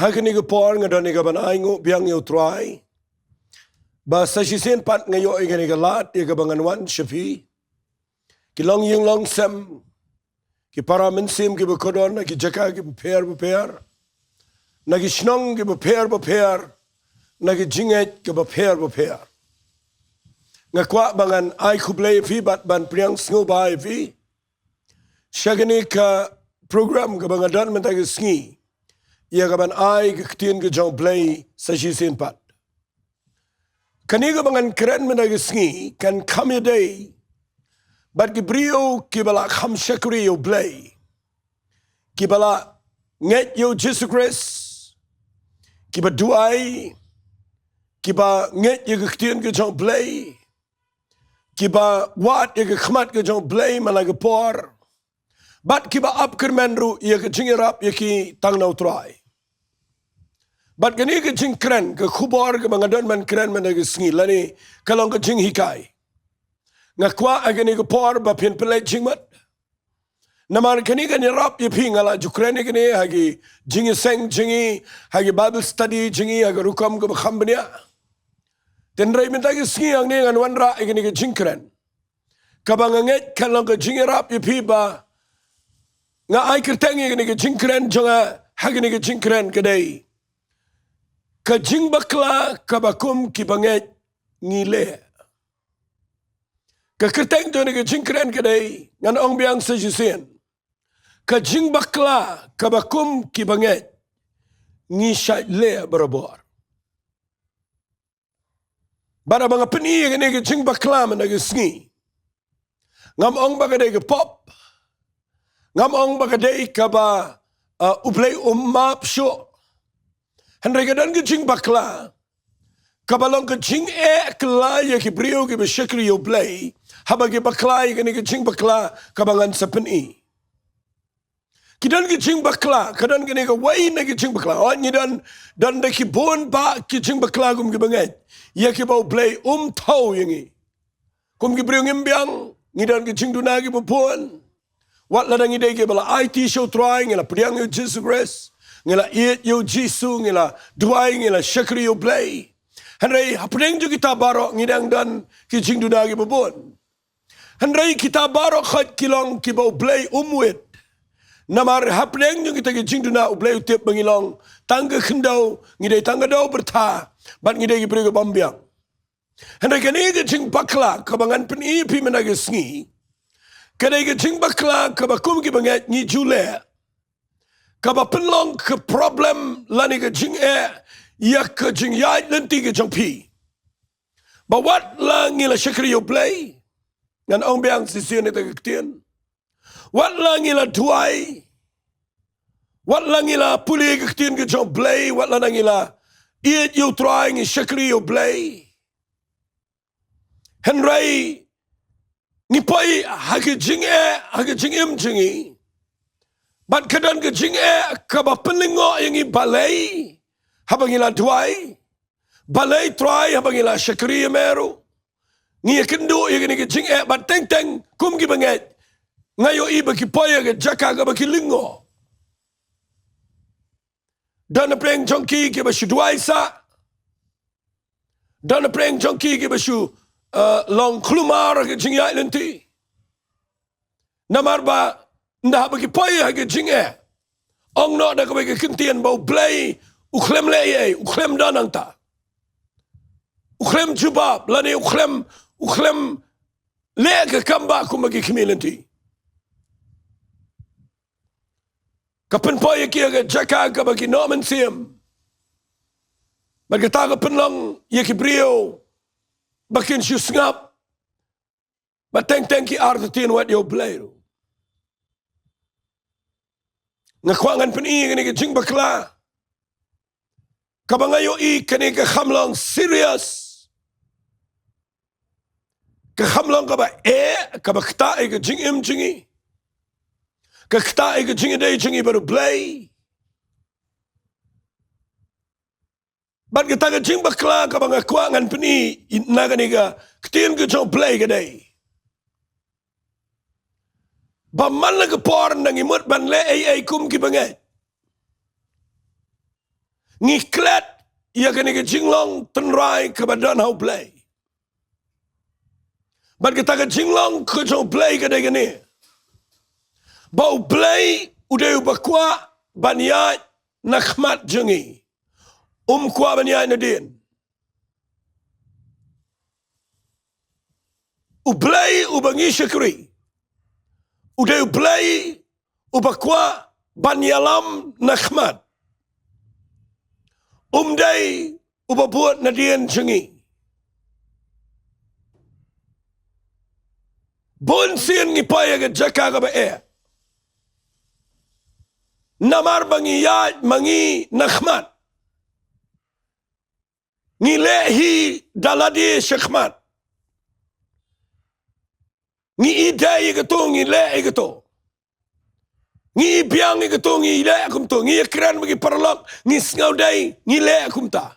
hagani ke por ngadani ke banai ngu biang yo try. Ba sasisen pat ngayo igani ke lat ye ke bangan wan shafi. Ki long yung long sem ki para mensim ki bekodon na ki jaka ki beper. Na ki Shillong ki beper. Na ki Ngeit ki beper. Ngakwa bangan ai kublay fi bat ban priang sngo bai fi. Syagani ka program ka bangadan mentagi sngi. Ia ka ban ai ka ketien ka jong play sa sisin pat. Kani ka bangan keren mentagi sngi kan kami day. Bat ki brio ki bala kham syakri yo play. Ki bala Ngeit yo Jesus Christ. Ki ba Jowai. Ki ba Ngeit yo ka ketien ka jong play. Kiba wat ye ke khmat ke jong blay malaga por. Bat kiba up kermenru ye ke jingirap ye ki tang nau try. Bat kani ke jing kren ke khubor ke bangadon man kren man ke sngi lani kalong ke jing hikai. Ngakwa agani ke por ba pin pelai jingmat. Namar kani ke nirap ye pingala jukreni kani hagi jingi seng jingi hagi Bible study jingi hagi rukam ke bakhambnia. Tenrai minta ke sngi ang ni ngan wanra igani ke jingkren. Kabang Ngeit kalong ke jingirap ye piba. Nga ai kerteng igani ke jingkren jonga hagani ke jingkren kedai. Ka Jingbakla kabakum ki Ngeit ngile. Ka kerteng tu ni ke jingkren kedai ngan ong biang sejisen. Ka Jingbakla kabakum ki Ngeit ngisai le berabor. Bara banga peni ngene ke Jingbakla mana ke sngi. Ngam ong bagadai ke pop. Ngam ong bagadai ka ba uplay map show. Henry kadan ke Jingbakla. Kabalong ke jing kla ya ki brio ke beshakri yo play. Haba ke bakla ngene ke Jingbakla kabangan sa peni. Kidan ke Jingbakla kadan ngene ke wai na ke Jingbakla. Oh ni dan de ki bon ba ke Jingbakla gum ke Ngeit. Ya ki bau play tau yangi. Kum ki brio ngimbiang ngidan ke Jingduwai ki bopon. Wat ladang idai ke bala IT show trying ngila priang yo Jesus Christ. Ngila iet yo Jisu ngila duai ngila syakri yo play. Henry hapdeng jo kita barok ngidang dan ki Jingduwai ki bopon. Henry kita barok khat kilong ki bau play wit. Namar hapdeng jo kita ki Jingduwai play utip bangilong. Tangga kendau ngidai tangga dau berta. Bat ngidai ki brio ke bambiang. Hendak kani ke Jingbakla kabangan peni pi menagi sngi. Kani ke Jingbakla kabakum ki Ngeit ni jule. Kabapenlong ke problem lani ke jing ya ke Jingiasyllok lenti ke jongpi. Bawat la ngila syakri yo play. Ngan ong biang sisian ita ketien. Wat la ngila duai. Wat la ngila puli ke ketien ke jong play. Wat la ngila iet yo trying syakri yo play. Henry ngipai hagi jingim jingi. Bat kadan ke jing kaba pelingo yang i balai habangila duai. Balai try habangila syakri meru. Ngi kendu yang ni ke jing bat teng kum ki Ngeit. Ngayo i bagi poya ke jaka ke bagi lingo. Dan preng jongki ke basu duai sa. Dan preng jongki ke basu long klumar ke Jingiasyllok lenti. Namar ba ndah bagi poya ke Jingiasyllok. Ong no da ke bagi kentian bau play uklem leye uklem danang ta. Uklem jubab lani uklem le ke kamba ku bagi kimi lenti. Kapen poya kia ke jaka ke bagi nomen siam. Bagi ta ke penlong ye ki brio. Bakin siu sengap. Bateng ki artitin wat yo play. Ngakwangan peni ngene ke Jingbakla. Kabangayo i kene ke khamlong serious. Ke khamlong ka ba ka ba kta ke jingim jingi. Ke kta ke jingi day jingi baru play. Bat kita ke Jingbakla ka bang akwangan peni naga niga ketien ke jong play ke day. Ba man la ke por nang imut ban le kum ki Ngeit. ngiklet ia kini ke jinglong tenrai kebadan hau play. Bat kita ke jinglong ke jong play ke degani. Bau play udah ubakwa banyai nakmat jengi. Kwa banyai nadin. Ublay ubangi syakri. Udah ublay ubakwa banyalam nakmat. Day ubabuat nadin jengi. Bon sin ngipaya ke jaka ka ba namar bangiyat mangi nakmat. Ngilehi daladi syakmat. Ngi idai ketu ngilei ketu. Ngi biang ketu ngilei akum tu. Ngi kran bagi parlok ngi ngaudai ngilei akum ta.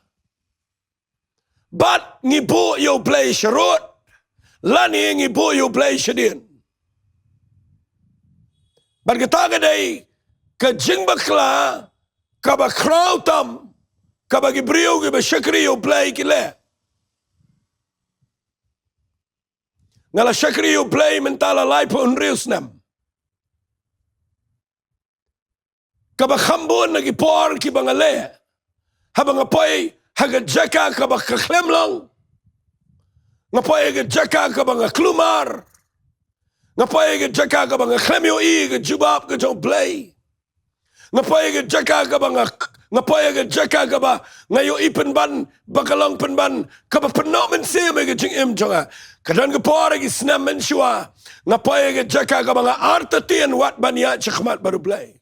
But ngi bu yo play syarut. Lani ngi bu yo play syadin. But kita kadai ke Jingbakla kaba krautam kaba gibriu kaba syakri yo play kile. Ngala syakri yo play mentala lai pun riusnam. Kaba khambun lagi por ki bangale. Habang apoy haga jaka kaba kaklemlong. Ngapoy haga jaka kaba ngaklumar. Ngapoy haga jaka kaba ngaklemyo i ke jubab ke jong play. Ngapoy haga jaka kaba ngapoy haga jaka kaba ngayo ipen ban bakalong penban kaba penok mensim haga jing im jonga. Kadang kepor lagi senam mensyua. Ngapoy haga jaka kaba nga artatian wat baniat syakmat baru play.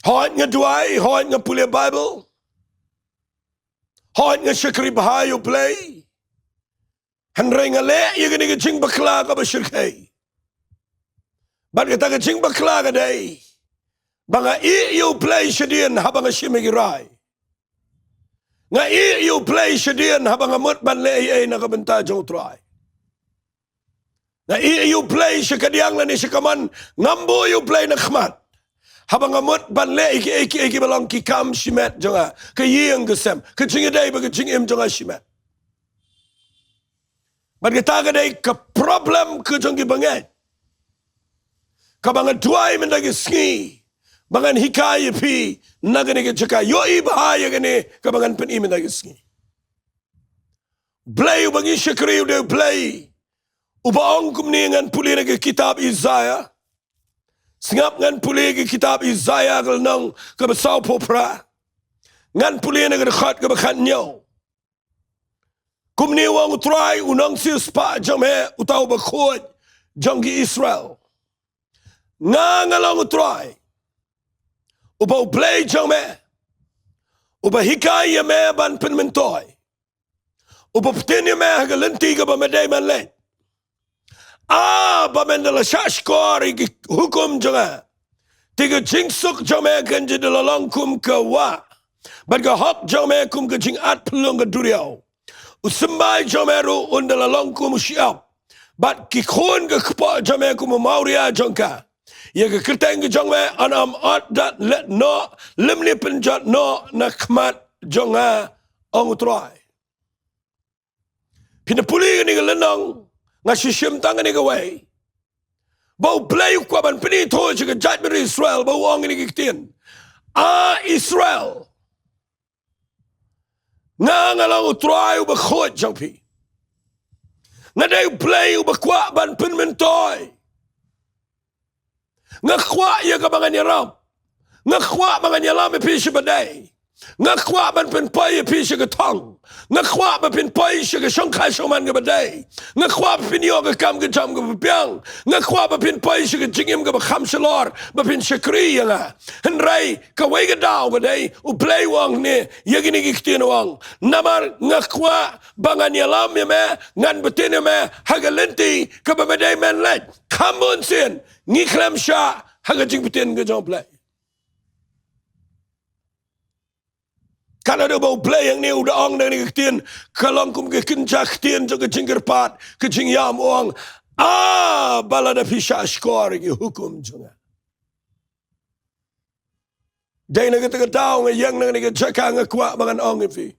Hoit nga Jowai, hoit nga pulia Bible. Hoit nga syakri bahayo play. Hanray nga le, iya gani ka Jingbakla ka ba syirkay. Ba't kita ka Jingbakla ka day. Banga iyo play siya din habang nga simigiray. Nga iyo play siya din habang nga mutban le ay nakabenta jong try. Nga iyo play siya kadiyang na ni siya kaman ngambo iyo play na khmat. Habang amot banle iki balang ki kam shimet jonga ke yeng gesem ke jingiday ba ke jingim jonga shimet. Bat kita ka day ke problem ke jongi banget. Kabang duai mendagi sngi bangan hikay pi nagani ke jaka yo ibahaya gani kabangan pen mendagi sngi. Play ubangi syakri udah play. Ubaong kumningan puli nagi kitab Isaiah. Singap ngan puli ke kitab Isaiah kal nang ke besau popra. Ngan puli na ke dekat ke bakan nyau. Kumni wang utrai unang sius pa jame utau bakut janggi Israel. Ngalang utrai. Uba play jame. Uba hikai yame ban penmentoy. Uba ptin yame hagalenti ke bamadai manlet. Bamendala syashkor hukum jangan. Tiga jingsuk jangan kanji dalam kum ke wa. Baga hok jangan kum ke jingat pelung ke duriau. Usembai jangan ru undala kum siap. Bat kikun ke kepak jangan kum mauria jangka. Ya ke kerteng ke jangan anam at dat let no lemni penjat no nakmat jangan angutrai. Pina puli ni ke lenang. Ngasishim tangan ni kawai. Bau play kwaban pini to jika judgment Israel bau wang ni kitin. Israel. Ngalang utrai ubakot jangpi. Ngadai play ubakwa ban pin mentoy. Ngakwa ya kabangan yaram. Ngakwa bangan yalam pi sibadai. Ngakwa ban pin pai pi sigatang. Ngakwa ba pin pai siya sangkai soman ke badai. Ngakwa ba pin yo ke kam ke jam ke piang. Ngakwa ba pin pai siya jingim ke bakam selor ba pin syakri nga. Henrai ka wai ke daw badai u play wang ni yagini giktin wang. Namar ngakwa bangan yalam ya me ngan betin ya me hagalenti ke ba badai men let. Kamun sin ngiklem sya hagajing betin ke jam play. Kalau ada bau play yang ni udah ong dari ketien, kalau kum ke kencak ketien juga jinggerpat, ke jingyam uang, balada pisah skor ke hukum juga. Day na katagataw nga yang na nagajaka nga kwa mga ong ifi.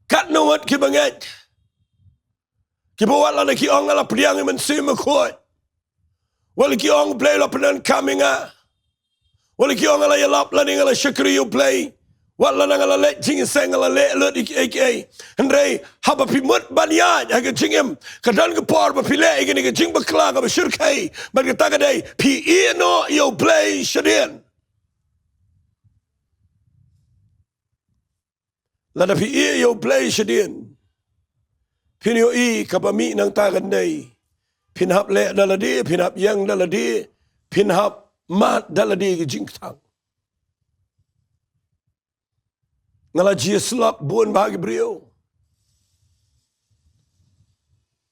Kat na wat kiba Ngeit. Kiba wala na ki ong ala priang iman sima kuat. Wala ki ong play la penan kami nga. Wala ki ong ala yalap la ning ala syakri you play. Wala na ngala let jing sang ala let lut ik. Henry haba pimut banyad haga jingem kadan ke por ba pile igini ke Jingbakla ka syirkai ban ka tagaday pi no you play shadin. Lada pi you play shadin. Pinyo kabami ng taganday. Pinhap le daladi, pinhap yang daladi, pinhap mat daladi ke jingtang. Ngala Jingiasyllok buon bahagi beliau.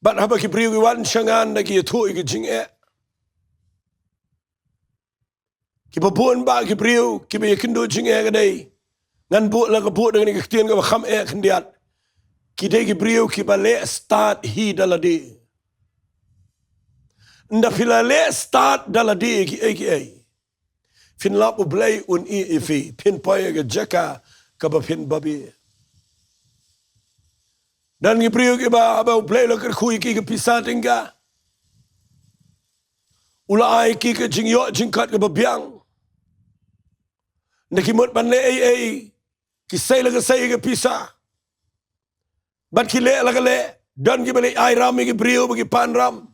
Bat haba ki beliau wan syangan na ki tu ke Jingiasyllok. Ki buon bahagi beliau ki be kendo Jingiasyllok kadai. Ngan bu la ka bu dengan ki tien ka kham kendiat. Ki dei ki beliau ki bale start hi daladi. Nda pila le start daladi ki. Fin lap blay un ifi pin poya ke jaka kabapin babi. Dan ki priyo ki ba aba play lo ker kui ki pisat inga. Ula ai ki ke jingyo jingkat ke babiang. Nakimot pan le ki say la ke say ke pisa. Bat ki le la ke le dan ki bale ai ram ki priyo bagi pan ram.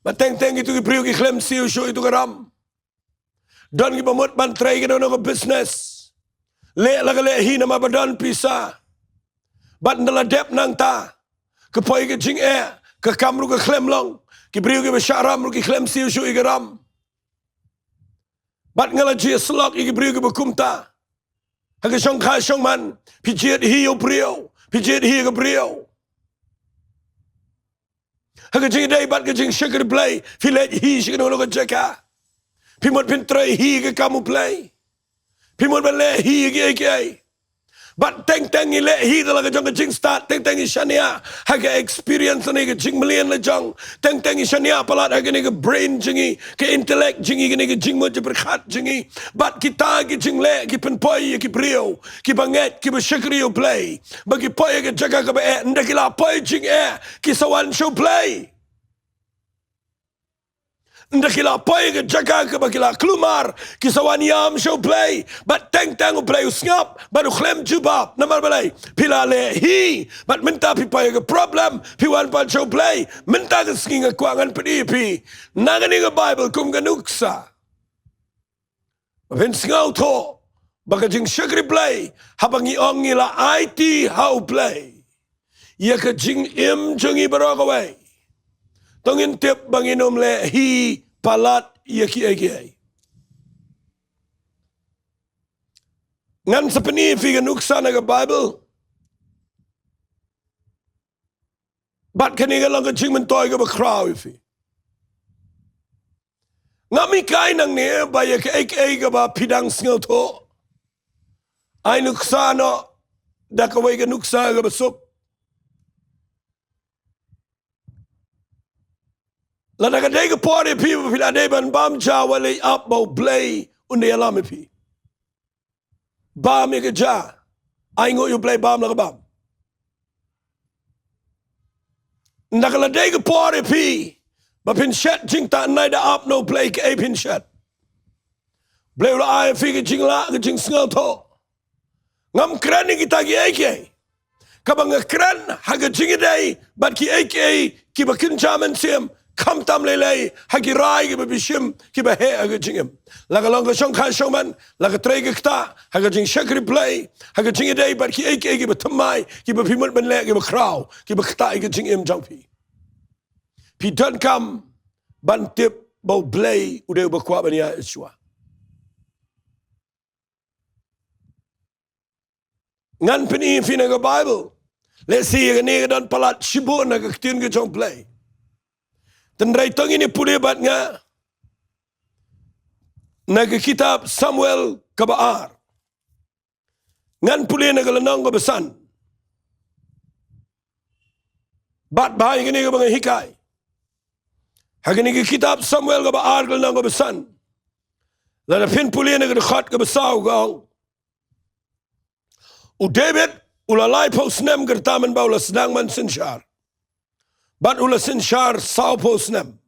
Bateng itu ki priyo ki klem siu show itu ke ram. Dan ki pamot pan try ke no business. Le lagale hi nama badan pisa. Bat ndala dep nang ta. Ke poi ke jing ke kamru ke klem long. Ki briu ke besharam ru ki klem siu shu igaram. Bat ngala Jingiasyllok ki briu ke bekumta. Ha ke shong kha shong man. Pijet hi yo briu. Pijet hi ke briu. Ha ke jing dai bat ke jing shakir play. Filet hi shikno lo ke jaka. Pimot pintray hi ke kamu play. Pimot bale hi ke. But teng ile hi talaga jong jing start teng ishania haga experience ni ke jing million la jong teng ishania palat haga ni ke brain jingi ke intellect jingi ni ke jing mo berkhat jingi but kita ke jing le ki penpoi ki brio ki banget ki besyakriyo play bagi poi ke jaga ke be ndakila poi jing ki sawan show play. Ndakila poi ke jaga ke bakila klumar ki sawan yam show play but teng play usngap baru klem jubab namar balai pila le hi but minta pi poi ke problem pi wan pa show play minta ke skinga kwangan pdi nangani ke bible kum ganuksa ben sngau to baka jing shakri play habangi ongi la IT how play ya ke jing im jongi barokawai tongin tip banginom le hi palat yaki. Ngan sapani figa nuksa na Bible. Bat kaniga lang ka jing mentoy ka ba kraw ifi. Ngami kay nang niya ba yaki ka ba pidang singaw to. Ay nuksa no dakaway ka nuksa ka ba sup. Lada ka day ka pori pi pila day ban bam ja wale up bo play unde alam pi. Bam ka ja. Ay ngo you play bam la ka bam. Nakala day ka pori pi ba pin shet jing ta nai da up no play ka pin shet. Play la ay fi ka jing la ka jing sngal to. Ngam kran ni kita ki kabang kran haga jing day but ki ki ba kin jaman sim kam tam lelai hagi rai ke bishim ki ba he aga jingem laga long shong kha shong man laga trai ke kta haga jing shakri play haga jing day but ki ki ba thamai ki ba phimut ban le ki ba kraw ki ba kta ke jing em jong pi don kam ban tip bo play ude ba kwa bania iswa ngan pini fina ga bible let's see ga ne don palat shibu na ga tin ke jong play Tendrai tong ini pulih bat nga naga kitab Samuel kabaar ngan pulih naga lenong ko besan bat bahay gini ka mga hikay hagini kitab Samuel kabaar lenong ko besan Lalu pin pulih nak dekat ke besar gang. David ulalai pausnem gertaman baula sedang man sinshar. Bat ula sinshar sau pausnem.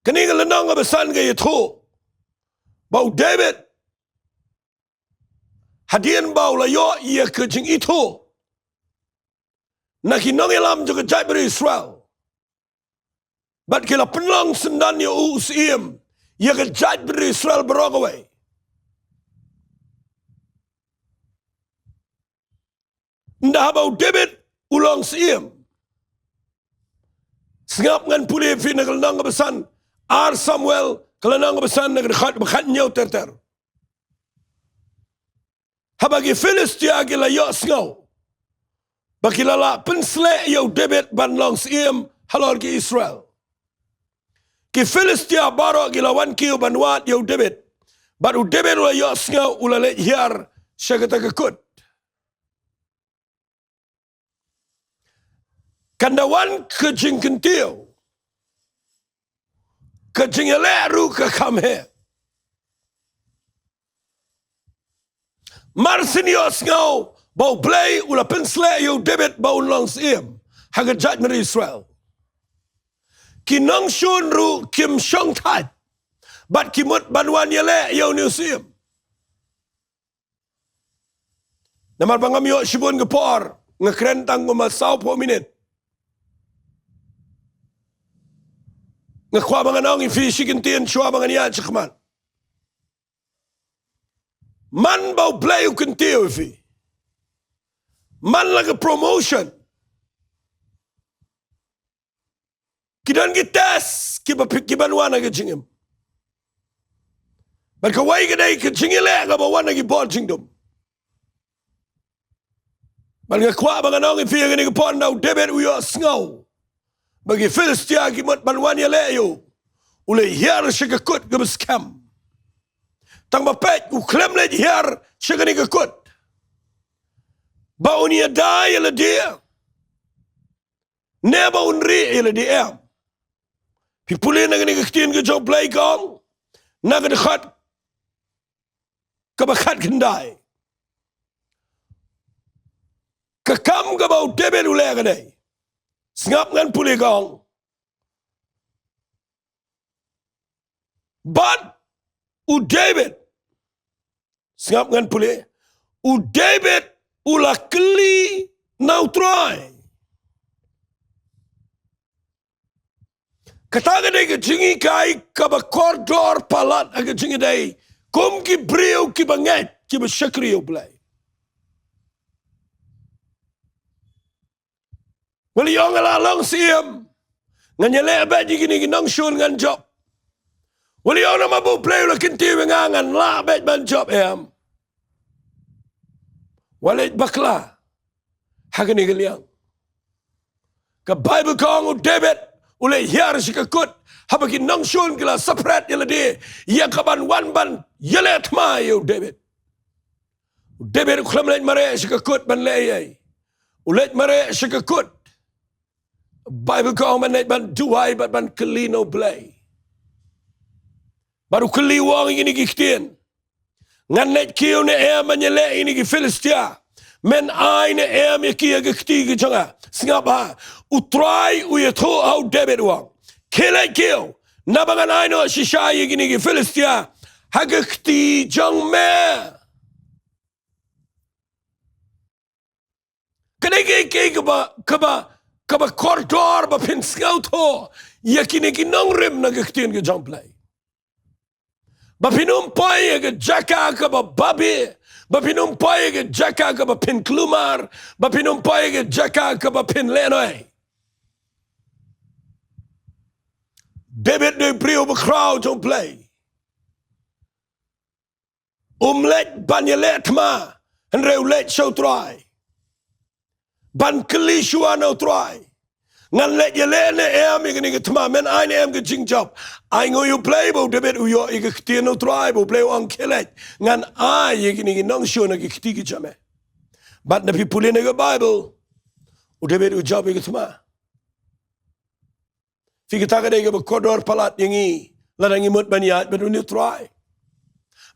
Kani gelenang besan ke itu. Bau David hadian baula yo ia ke jing itu. Nakinang ilam juga jai beri Israel. Bat kila penlang sendan ya usim. Ia ke jai beri Israel berogawai. Ndah bau David ulang sim. Sengap ngan pulih fina kelenang besan. Ar Samuel kelenang besan nak dekat bekat nyau ter. Habagi Filistia gila yo sengau. Bagi lala penslek yo David ban long sim halor ki Israel. Ki Filistia barok gila wan kiu banwat yo David. Baru David ula yo sengau ula let hiar syakata kekut. Kandawan kejing kentiu. Kejing eleru ke kamhe. Marsin yo sengau bau play ula pensle yo David bau long sim. Haga judgment Israel. Kinong shun ru kim shong tat. Bat kimut banwan yele yo new sim. Namar bangam yo shibun gepor. Ngekrentang goma sau po minit. Ngekwa mga nang ifi kintin chua mga niya chikman. Man bau play u kintiyo ifi. Man like a promotion. Kidan kitas kiban wana ke jingim. But kawai kadai ke jingile ka bawana ki bol jingdom. But ngekwa mga nang ifi ngani ke pon daw David uyo sngau. Bagi Filistia kimat banwan ya leyo. Ule hiar syakakut ke beskam. Tang bapet u klem le hiar syakani kakut. Bau ni adai ila dia. Neba unri ila dia. Pipuli na gani kaktin ke job play kong. Na dekat kabakat kendai. Kakam ke bau David ule kadai. Sengap ngan pulih kong. But u David sengap ngan pulih. U David ula keli nau try. Kataga dai ke jingi kai kaba koridor palat aga jingi dai. Kum ki brio ki banget ki besyakriyo play. Wali yong ala long sim. Nganyale abad gini ginang shun ngan job. Wali yong nama bu play ula kinti ngangan la abad ban job em. Walit bakla. Hakani galiang. Ka Bible kong u David ula hiar sikakut. Habaki nang shun kila separate yala di. Ya kaban wan ban yala atma yu David. David ukulam let mare sikakut ban leyay. Ulet mare sikakut. Bible kau manet ban Jowai ban keli no play. Baru keli wang ini kiktin. Ngan net kiu ne em manyele ini ki Filistia. Men ai ne em ya kia kikti ki janga. Singapa utrai uyeto au David wang. Kele kiu. Nabangan ai no shishai ini ki Filistia. Hagakti jang me. Kadai kaba koridor ba pin scout ho yakini ki nong rim na gaktin ke jamplay ba pinum pai ke jaka ka ba babi ba pinum pai ke jaka ka ba pin klumar ba pinum pai ke jaka ka ba pin lenoi David de brio ba crowd jamplay let banyalet ma en reulet Sohthri ban kelishua no try. Ngan let ye lene em igni ke tma men aine em ke jingjob. Ai ngo you play bo David u yo ig ke no try bo play on killet. Ngan ai igni ke nong show na ke kti ke jame. But na pipulin ke Bible u David u job ig tma. Fi kita kadai ke berkodor palat yang i. Ladang imut baniat berdunia try.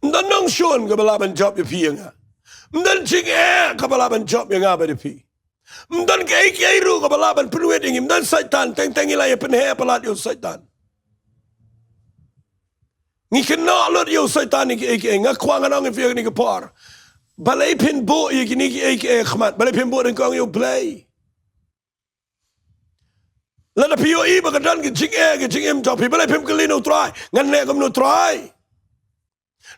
Mdan nong shon ke balaban job ya pi yang. Mdan jing ke balaban job yang apa di pi. Mdan ke iru ke balaban penuet yang mdan syaitan teng ilai penhe palat yo syaitan. Ni kena lot yo syaitan ni ke ngakwang anong fi ni ke par. Balai pin bo ye ni ke khmat. Balai pin bo den kong yo play. Lada piyo i bagadan ke jing em job balai pin ke lino try. Ngan le kam no try.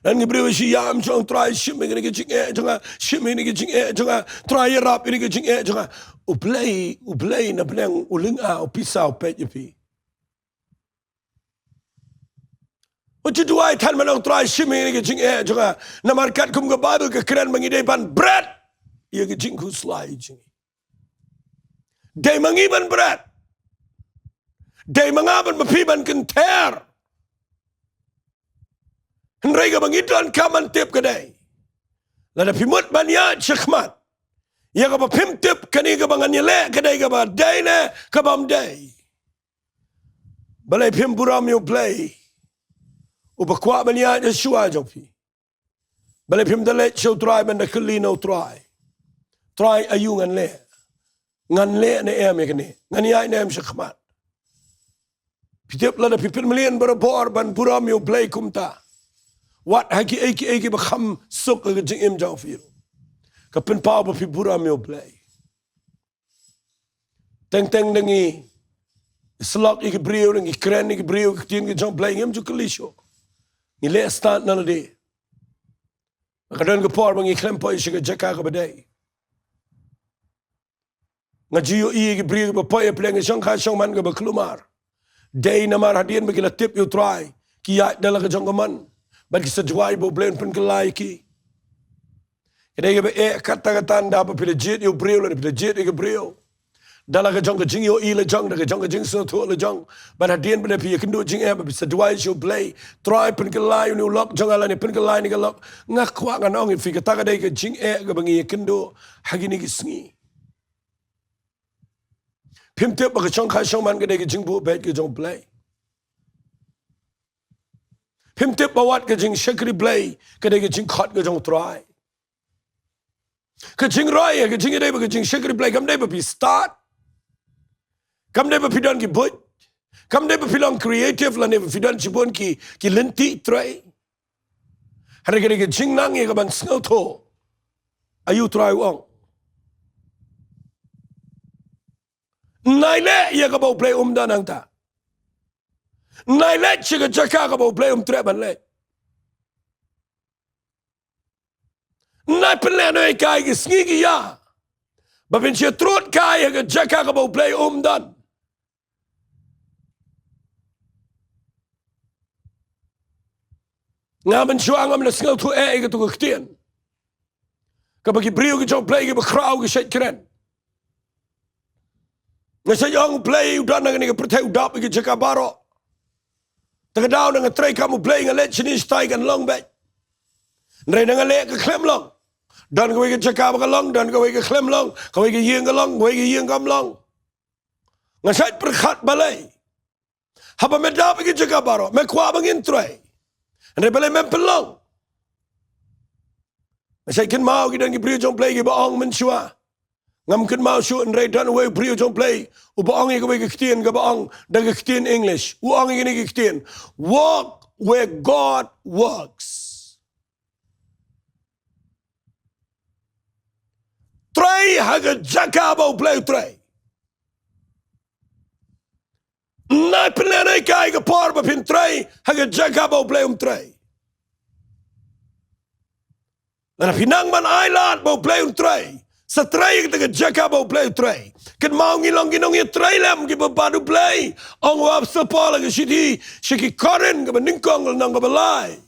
Dan ke brewe si yam chong try shim ni ke jing jonga shim ni ke jing jonga try rap ni ke jing jonga u play na blang uling a pisau pet ye pi. O Jingduwai tan manong try shim ni ke jing jonga na markat kum ke Bible ke keren mangidai ban bread ye ke jing ku slide jing. Dai mangiban bread. Dai mangaban mapiban kenter. Henrega bangidan kaman tip kedai. Lada pimut banya chakmat. Ya ka pim tip kani ka bangan yele kedai ka ba dai ne ka bam dai. Balai pim buram yo play. Upakwa banya Yeshua jopi. Balai pim dalet show try banda kelino try. Try ayu ngan le. Ngan le ne em kani. Ngan ya ne em chakmat. Pitip lada pipin million berapor ban buram yo play kumta. Wat haki eki bakam suk ke jing im jauh firu. Kapin pau bapi buram yo play. Teng dengi. Slok iki brio dengi keren iki brio ketien ke jauh play im juga lisho. Ni le stand nala de. Kadang ke por bangi klempo isi ke jaka ke badai. Ngajiyo i ke brio ke bapoy play ke jang ka jang man ke baklumar. Day namar hadian bagi la tip you try. Kiat dalam ke jang man. Bagi sejawai bo blend pun kelai ki. Kedai ke kata anda apa pilih jet yo brio le pilih jet ke brio. Dalam ke jang ke jing yo i le jang ke jang ke jing Sohthri le jang. Ban hadian pada pilih kendo jing apa sejawai yo play try pun kelai ni lock jang ala ni pun kelai ni ke lock ngakwa nganong fi kata kedai ke jing ke bangi kendo hagi ni kisngi. Pim tip bagi jang ka jang man kedai ke jing bo bet ke jang play. Pim tip bawat ke jing shakri play kedai ke jing khot ke jang try. Ke jing roy ke jing dai ke jing shakri play kam dai bapi start. Kam dai bapi don ki but. Kam dai bapi long creative la ne bapi don chibon ki lenti try. Hari kedai ke jing nang ye ke ban snel to. Ayu try wong. Nai le ye ke bau play dan ang ta. Nai let chiga jaka ka bau play treban le. Nai penle no kai ki snigi ya. Ba bin che trot kai ka jaka ka bau play dan. Ngamen chuang am na snel tu ka tu ktien. Ka bagi brio ki jong play ki ba crowd ki shet kren. Ngasa yang play udan ngani ka protect udap ki jaka baro. Tagadaw na nga try kamu play nga let chinis tay kan long bet. Nray na nga le ka klem long. Dan kaway ka jaka ka long, dan kaway ka klem long, kaway ka yeng ka long, kaway ka yeng kam long. Nga sait perkhat balay. Haba medapi ka jaka baro, me kwa bangin try. Nray balay mempelong. Nga sait kin mau ki dan ki priyo jong play ki baong mensyua. Ngam kin mau syuk nray dan way priyo jong play. Ubaong i kaway kiktian ka baong, dan kiktian English. Uang i kini kiktian. Walk where God works. Try haga jakabo play try. Nai penanay kai ka par ba pin try haga jakabo play try. Na pinang man island bo play try. Sa try kita jakabo play try. Kan mau ngilong ginong ye try lam ki babadu play. Ang wap sa pala ka shiti shiki karen ka maningkong nang kabalay.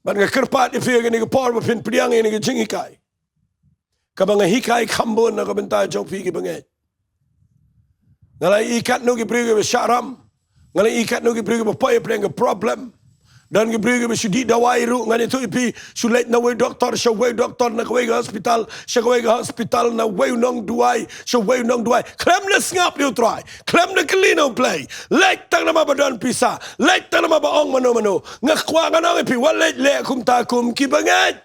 Ban nga kerpat ye fiya ka par ba pin priyang ye ka jingikai. Ka mga hikay kambon na kabantay jong pi ki Ngeit. Ngalay ikat no ki priyo ka syaram. Ngalay ikat no ki priyo ka papoy play ka problem. Dan gibri gibi şu di dawai ru ngan itu ipi sulet na we doktor na we hospital hospital na we Nongduwai we Nongduwai klem na ngap liu try klem na kelino play lek tang na mabadan pisa lek tang na mabaong mano ngakwa ngan ipi walet le kum ta kum Kiba Ngeit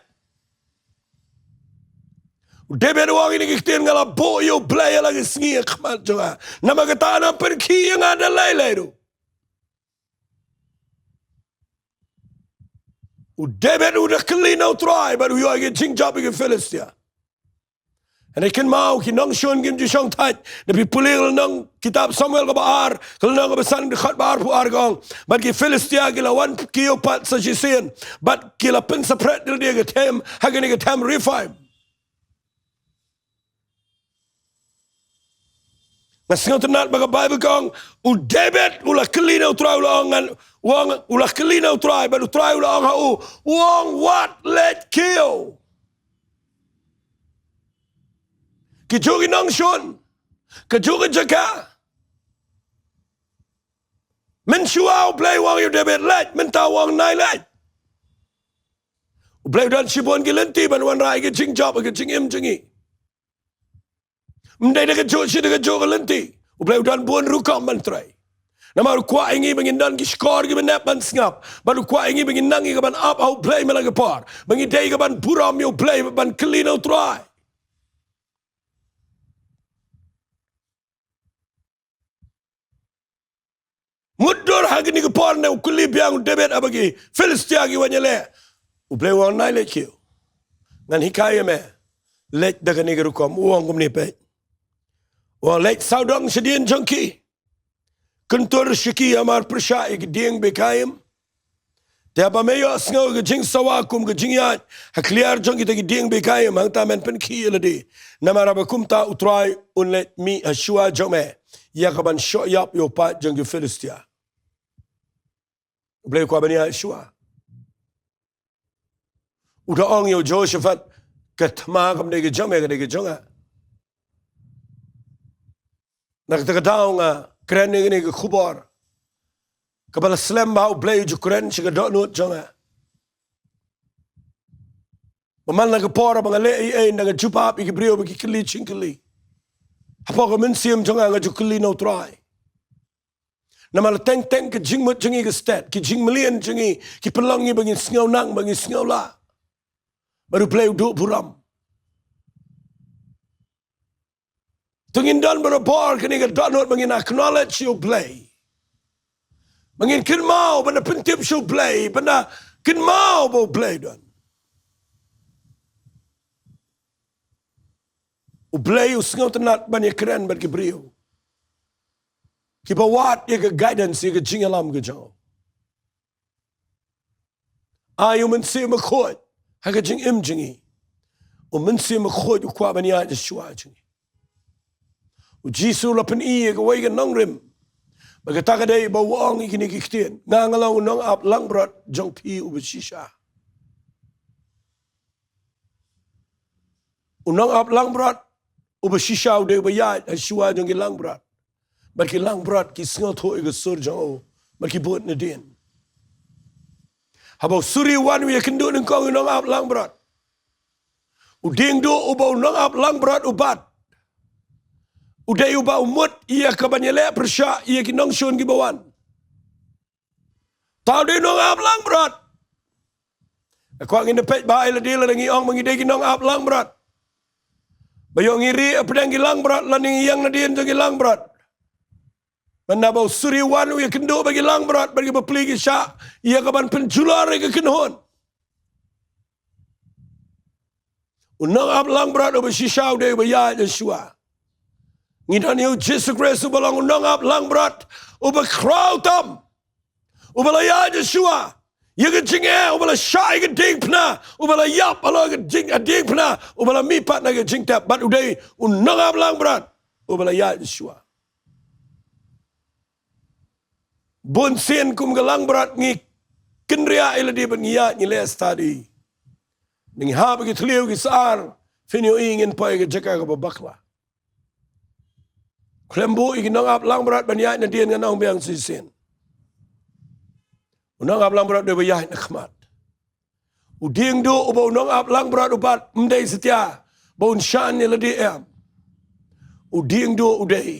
Debe wang ini kiktin ngala bo yo play lagi sngi khamat jonga nama kata na perki yang ada lay tu David udah kelino try baru yo age Jingjab ke Philistia. And ikan mau ki nong shon kim ju shong tat depi pulil nong kitab Samuel ke baar kalau nong besan dekat baar pu argong bat ki Philistia ki lawan ki pat sa jisen bat ki la pen sepret dia ke tem hagani ke tem refine. Nasing tenat baga Bible kong David ulah kelino try ulah wang ulah kelino try baru try ulah ang wang what let kill kijogi nong shon kijogi jaka men shuao play wang you David let men ta wang nai let play dan shibon gilenti ban wan rai ke Jingjab ke Jingim jingi mendai dekat jok si dekat jok lenti play dan buon rukam mantrai nama kuat ingi bengindan ki skor ki benap ban ngap baru kuat ingi benginang ki ban up au play melang par bengi dei ki ban buram yo play ban kelino try mudur hagini ki par ne ukuli biang David abagi Philistia ki wanyale play wang nai let kill ngan hikaya me let dagani ki rukam uang kum ni pe wang let saudang sedien jangki Kentur syiki amar persya ke dieng bekayem. Tiapa meyo asngau ke jing sawakum ke jingiat. Hakliar jong kita ke dieng bekayem. Hang tamen pen ki ladi. Namara bakum ta utrai unlet mi ashua jome. Ya kaban syok yap yo pat jong ke Philistia. Boleh kwa bani ashua. Udah ong yo Josephat ketma kam de ke jome ke jonga. Nak ta daung keren ini ke kubar. Kepala slam bau play ju keren si ke dok nut jonga. Paman na ke por bang le na ke jupa pi ke brio ki kili chingkili. Apa ke mensiam jonga nga ju kili no try. Nama la teng ke jingmut jingi ke stat ki jingmelian jingi ki pelangi bagi sngau nang bagi sngau la. Baru play duk buram. Tungindan berapor kini ke donut mengin acknowledge you play. Mengin kin mau benda pentip you play, benda kin mau bo play dan. U play usngau tenat banyak keren bagi beliau. Kiba wat ye ke guidance ye ke jingalam ke jauh. Ayu mensi makot, haga jing im jingi. U mensi makot u kwa bani aja shua jingi. Jisu la pen iye ke wai ke Nonglum. Bagata ka day bawang ikini kiktin. Ngangalaw nong ap lang brat jong pi ubasisha. Unong ap lang brat ubasisha uday bayat aswa jong ki lang brat. Baki lang brat ki sngot ho ke sur jong baki buat na din. Habaw suri wan wi kendu ng kong nong ap lang brat. Diengdoh ubaw nong ap lang brat ubat. Uday uba umut iya kabanyele persya iya ki nong shon ki bawan. Tau di nong ap lang brat. Aku angin depet bae la dila ngi ong mangi ki nong ap lang brat. Bayo ngiri apedang ki lang brat lan ngi yang na dien ki lang brat. Manabau suri wan iya kendo bagi lang brat bagi bepli ki sya iya kaban penjular ke kenhon. Unong ap lang brat oba shisha uday bayat Yeshua. Ngidan yu Jesus Christ ubalang unong ap lang brat uba crowd tam ubala ya Yeshua yaga jinge ubala shy ga ding pna ubala yap alo ga ding pna ubala mi pat na ga jing tap but uday unong ap lang brat ubala ya Yeshua bon sen kum ga lang brat ngi kenria ila di ban ya ni le study ning ha ba gi tliu gi sar finyo ingin pa ga jaka ga bakla Klembu ikinong ap lang berat banyak na dian nganong biang sisin. Unang ablang berat dia bayah nakmat. Diengdoh ubau unang ablang berat ubat mendai setia. Bau syan ni ladi em. Diengdoh udai.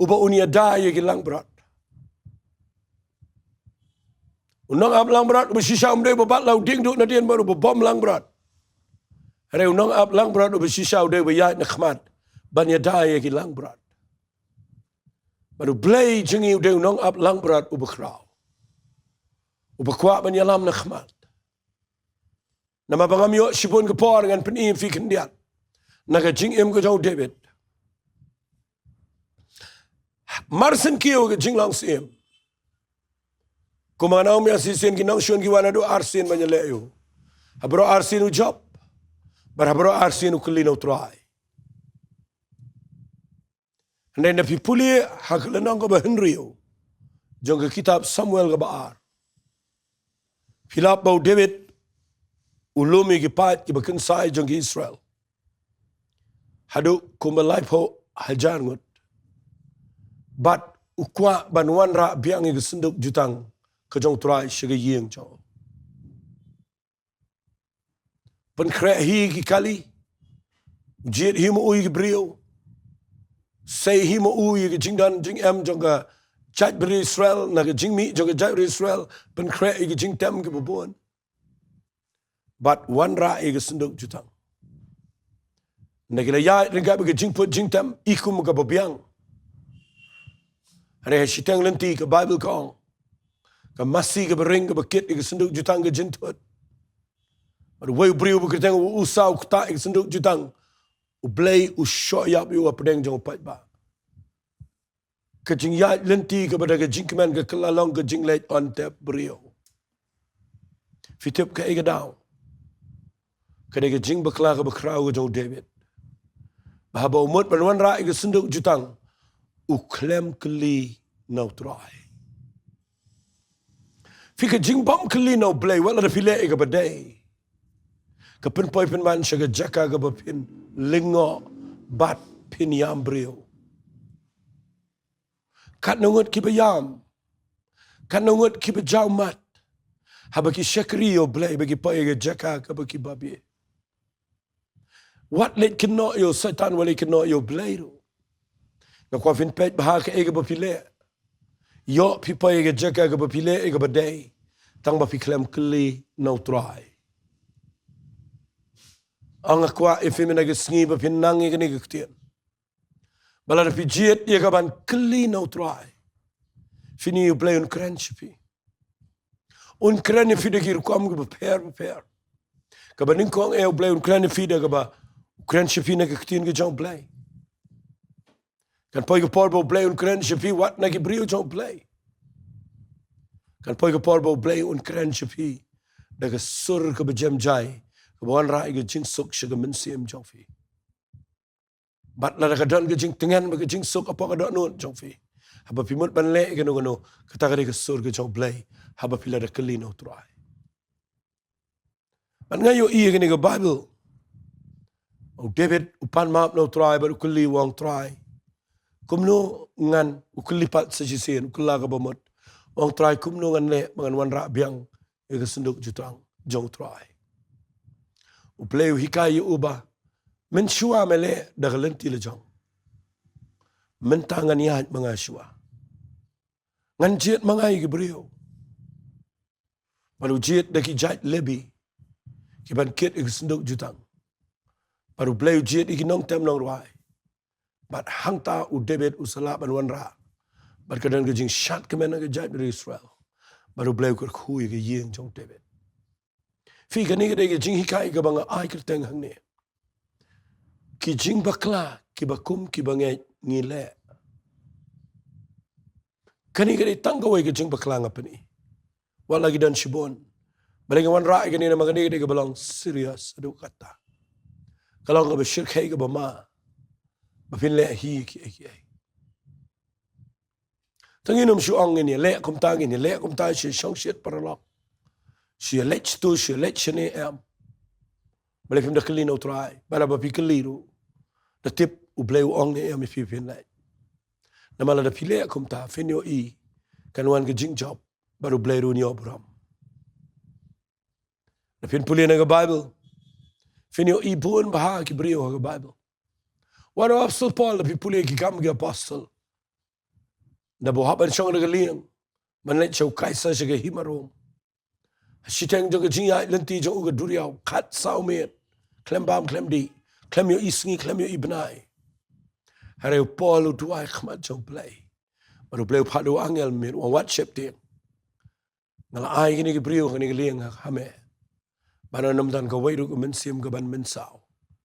Ubau unia daya gilang berat. Unang ablang berat bersisa mendai babat lau diengdoh nadian baru bom lang berat. Hari unang ablang berat bersisa udai bayah nakmat. Banya daya gilang berat. Baru belai jengi udai unang ablang berat ubakrau. Ubakwak banyalam nakmat. Nama bangam yo sipun kepor dengan penim fi kendiat. Naga jingim ke jauh David. Marsen kiyo ke jinglang sim. Kumanau mi asisen kinang syun kiwana do arsin banyaleyo. Habro arsin u job. Barhabro arsin u kelino try. Andai na pipuli haklanang ko ba Henryo. Jong ke kitab Samuel ke baar. Philip bau David ulumi kipat ki bakensai jong ki Israel. Hadu kumalai po hajar ngut. Bat ukwa banuan ra biang ki senduk jutang ke jong trai syege yeng jo. Pen kre hi ki kali. Jit hi mo ui ki brio. Say hi mo ui ki jingdan jing em jong ka jat beri Israel na ke jing mi jong ka jat beri Israel pen kre ki jing tem ki bubuan. But one ra ke senduk jutang. Nakila ya ringga ke jing put jing tem ikum ka babiang. Hari sitang lenti ke Bible kong. Ka masih ke bering ke bakit ke senduk jutang ke jintut. Pada wei beriu berketeng usau kata ke senduk jutang. Ublay ushoyap yu apedeng jong pat ba. Ke jing ya lenti ke pada ke jing kemen ke kelalong ke jing late on tap beriu. Fitip ke ega daw. Kada ke Jingbakla ke bakrau ke jong David. Bahaba umut panuan ra ke senduk jutang. Uklem keli nau trai. Fika jingbam keli nau blay wala da pile ke badai. Kapin poi pin man syaga jaka ke bapin lingo bat pin yam brio. Kat nungut ki bayam. Kat nungut ki bajau mat. Habaki syakriyo blay bagi poi ke jaka ke baki babi. What let kena yo satan wale kena yo blay ro. Ngakwa fin pet bahak ega bapile. Yo pipa ega jaka ega bapile ega badai. Tang bapi klem keli nau try. Ang akwa ifimina ke sngi bapin nang ega nega ktian. Balada pi jiet ega ban keli nau try. Fini yu play un kren shipi. Un kren ifide ki rukwam ke beper. Kabaning kong eo play un kren ifide ke ba kren shipi nega ktian ke jong play. Kan poi ke porbo play un kren shipi wat na ki brio jong play. Kan poi ke porbo play un kren shipi daga sur ke bejem jai ke bawan ra ke jing suk shiga mensim jong fi. Bat la daga don ke jing tengan ke jing suk apa ka don nun jong fi. Haba pimut ban le ke no kata ka ke sur ke jong play haba pila da kelino try. Ban ngayo iya ke ke Bible. Oh David upan map no try baru keli wang try. Kumno ngan ukelipat sejisin ukelaga bomot wang try kumno ngan le mangan wan ra biang e senduk jutang jong try upleu hikai uba men shua mele dagalenti le jong men tangan yahat mga shua ngan jet mga igibrio baru jet daki jat lebi kiban kit e senduk jutang baru pleu jet ikinong tem nong ruai. Bat hangta u David u salap ban ra. Bat kadang ke jing shat ke mena ke jat dari Israel. Baru beliau ke kui ke yeng jong David. Fi ke ni ke jing hikai ke banga ai kerteng hang ni. Ki Jingbakla ki bakum ki Ngeit ngile. Kani ke tanggawe ke Jingbakla ngapani. Wal lagi dan shibon. Baling wan ra ke ni nama ke ke balang serius adu kata. Kalau ke bersyirk ke bama. Bapin le hi ki ai. Tanginum syuang ini le kum tang ini le kum ta shi shong shit paralok. Shi lech tu shi lech shene am. Bale pim da kelino try. Bala bapi keliru. Da tip u bleu ong ne am fi pin le. Namala da pile kum ta finyo i kan wan ke jing job. baru blay runyo buram. Napin puli na Bible. Finyo ibun baha ki brio ha Bible. Wano Apostle Paul napin puli ki kam ki apostle. Na buhaban siyang nagaliang. Manlet siya kaisa siya himarom. Siteng jong jingiay lenti jong uga duriyaw. Kat sao met. Klem bam klem di. Klem yo isngi klem yo ibnay. Hareu Paul utuay khamat jong play. Baru play padu angel met. Wawat shep ting. Ngala ay kini ki brio kini liang hame. Bana namdan ka wairu ka mensim ka ban mensaw.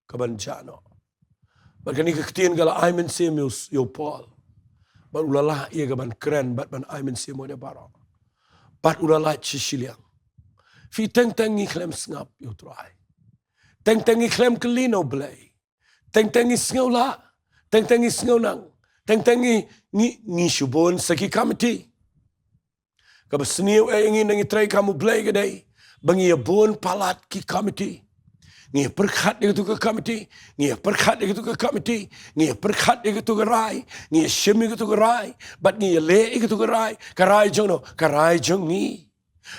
Ka ban jano. Baru kini kaktian kala ay mensim yo Paul. Baru ulalah ia ka ban keren bat ban ay mensim mo de baro. Bat ulalah Shillong. Fi teng-tengi klem sngap yo try. Teng-tengi klem kelino blay. Teng-tengi sngaw la. Teng-tengi sngaw nang. Teng-tengi ni shubon saki kamiti. Kabasniw ay ingin nang itry kamu blay gaday. Bangi abon palat ki kamiti. Ngi perkhat dia ke kamiti. Ngi perkhat dia ke kamiti. Ngi perkhat dia ke rai. Ngi shimi ke rai. Bat ngi le ke rai. Karai jong no. Karai jong ni.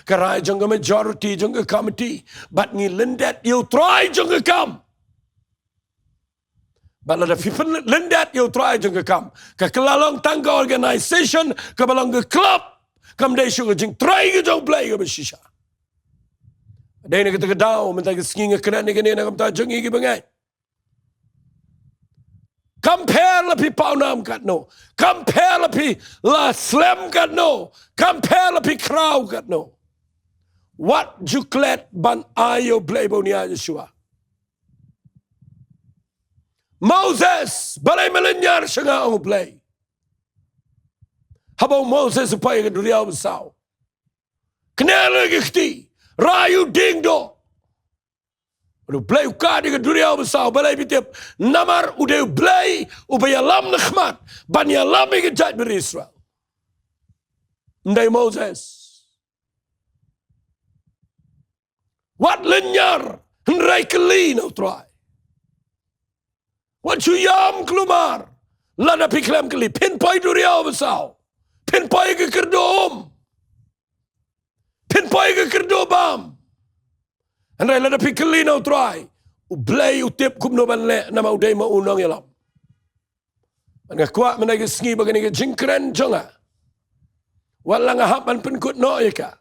Karai jong ke majority jong ke kamiti. Bat ngi lendat you try jong ke kam. Bat lada fipan lendat you try jong ke kam. Ka kelalong tangga organization. Ka balang ke club. Kam day sugar jing try ke jong play ke besisha. Day na kita daw, mentay kisking kena ni kini na kamta jong igi bangay. Compare la pi paunam kat no. Compare la pi la slam kat no. Compare la pi crow kat no. What juklet ban ayo playbo ni Yeshua. Moses, balay malinyar siya nga ang play. Habang Moses upay ka duriyaw masaw. Knela gikti. Rayu Diengdoh. Udah play ukadi ke duriyaw masaw. Balay bitip. Namar udah play. Ubayalam nakhmat. Banyalam ikajat beri Israel. Nday Moses. Wat lenyar. Nray kelin au try. Wat yam kelumar. Lada piklam keli. Pinpoy duriyaw masaw. Pinpoy ke kerdom. Pinpoy ke kerdobam. Andai lada pikelin au try. Ublay utip kumno banle nama uday maunang yalam. Nga kwa menagi sngi bagani ke jingkren jonga. Walang ahapan penkut no yaka.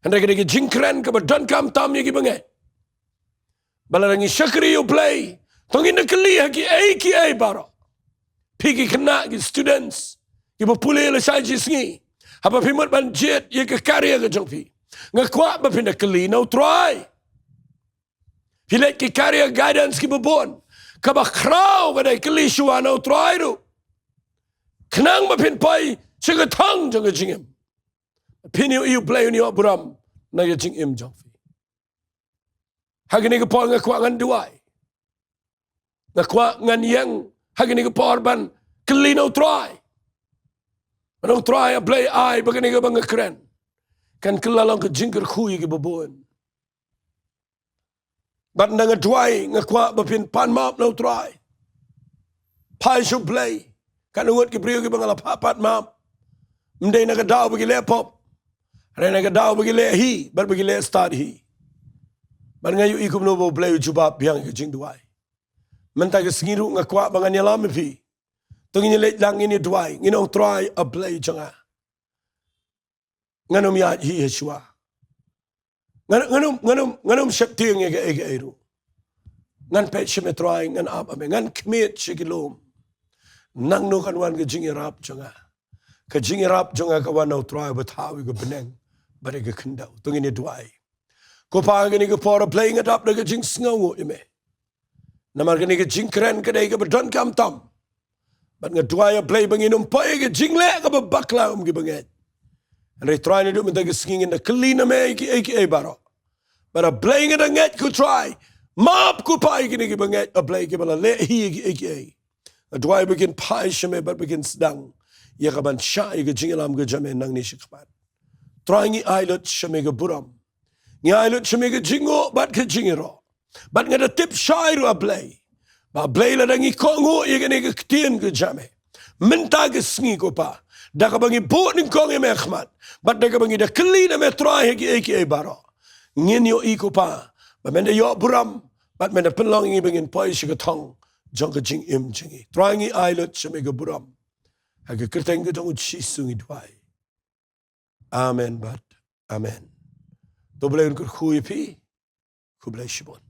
Andai ke jingkren ke badan kam tam yaki bangay. Balarangi syakri ublay. Tongin na keli haki ay baro. Pigi kena ki students. Ibu pulih le saji sngi. Apa pimut banjit ye ke karya ke jongpi. Ngakwa ba pindah keli no try. Pilih ki karya guidance ki babon. Kaba kraw badai keli shua no try do. Kenang ba pin pai siga tang jong jingim. Piniu iu play ni buram na ye jingim jongpi. Hagini ke por ngakwa ngan duai. Ngakwa ngan yang hagini ke por ban keli no try. Anong try a play ay bagani ka bang kren. Kan kelalang ke jingker khuy ke babon. Bat na nga try nga kwa bapin pan map no try. Pai show play. Kan ungot ke priyo ke bang alapapat map. Mday na ka daw bagi le pop. Ray na ka daw bagi le hi. Bat bagi le start hi. Bat ngayon ikum no bo play jubab biyang ke Jingduwai. Mentay ke singiru nga kwa bang anyalam pi. Tungin nilit lang ini duwai. Nginong try a play janga. Nganom ya hi Yeshua. Nganom syakting ega eru. Ngan pet siya try ngan abame. Ngan kmit siya kilom. Nang no kanwan ka jingirap janga. Ka jingirap janga kawan no try batawi ka beneng. Bari ka kendaw. Tungin ni duwai. Ko pagani ka pora play ngat up na ka jing sngaw ime. Namar ka ni ka jing kren ka day ka badon kam tam. Bat nga duaya play banginum pay ke jingle ka babakla ki banget. And they try to do minta singing na kalina me ki baro. But a play nga nget ko try. Map ko pay ki banget a play ki bala le hi ki. A duaya begin pay shame but begin sedang. Ya ka ban sha ki jingalam ka jame nang ni shikpat. Try ngi ailot shame ka buram. Ngi ailot shame ka jingo bat ka jingiro. Bat nga da tip shairu a play. Ba blay la dangi kongo ye gane ke ktien ke jame. Minta ke sngi ko pa. Da ka bangi bu ning kong e mekhmat. Bat da ka bangi da kli na me trai hegi eki e baro. Ngin yo iko pa. Ba mende yo buram. Bat mende penlong ingi bangin poi shiga tong. Jong ka jing im jingi. Trai ngi ailut shemega buram. Hagi kerteng ka jong uchi sungi duai. Amen bat. Amen. To boleh kur khui pi. Ku boleh shibon.